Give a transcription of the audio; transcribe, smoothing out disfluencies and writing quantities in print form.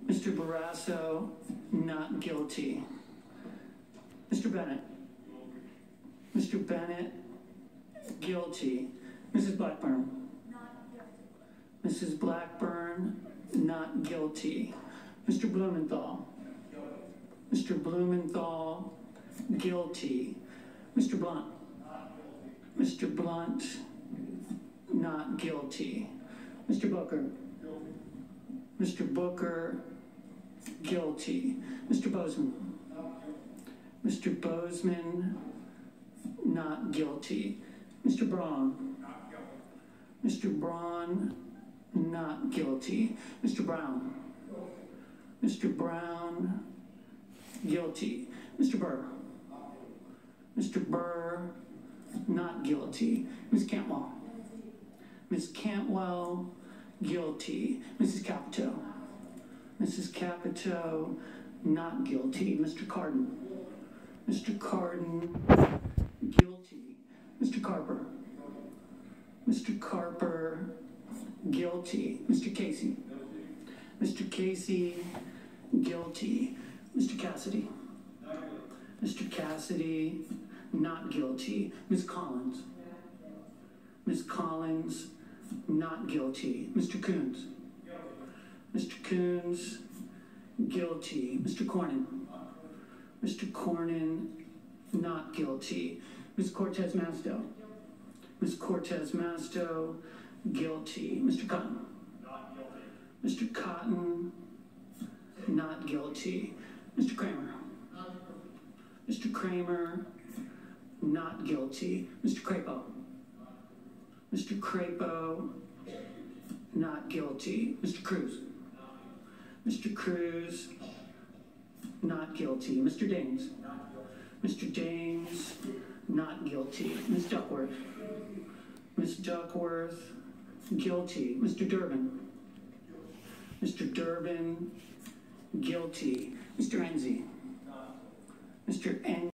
Mr. Barrasso, not guilty. Mr. Bennett. Mr. Bennett, guilty. Mrs. Blackburn. Not guilty. Mrs. Blackburn, not guilty. Mr. Blumenthal. Mr. Blumenthal, guilty. Mr. Blunt. Mr. Blunt, not guilty. Mr. Booker. Mr. Booker, guilty. Mr. Bozeman. Mr. Bozeman, not guilty. Mr. Braun. Mr. Braun, not guilty. Mr. Brown. Mr. Brown, guilty. Mr. Burr. Mr. Burr, not guilty. Ms. Cantwell. Ms. Cantwell, guilty. Mrs. Capito. Mrs. Capito, not guilty. Mr. Cardin. Mr. Cardin, guilty. Mr. Carper. Mr. Carper, guilty. Mr. Casey. Mr. Casey, guilty. Mr. Cassidy. Mr. Cassidy, not guilty. Ms. Collins. Ms. Collins, not guilty. Mr. Coons. Mr. Coons, guilty. Mr. Cornyn. Mr. Cornyn, not guilty. Ms. Cortez Masto. Ms. Cortez Masto, guilty. Mr. Cotton. Not guilty. Mr. Cotton, not guilty. Mr. Kramer. Mr. Kramer, not guilty. Mr. Crapo. Mr. Crapo, not guilty. Mr. Cruz. Mr. Cruz, not guilty. Mr. Daines. Mr. Daines, not guilty. Ms. Duckworth. Ms. Duckworth, guilty. Mr. Durbin. Mr. Durbin, guilty. Mr. Enzi. Mr. Enzi.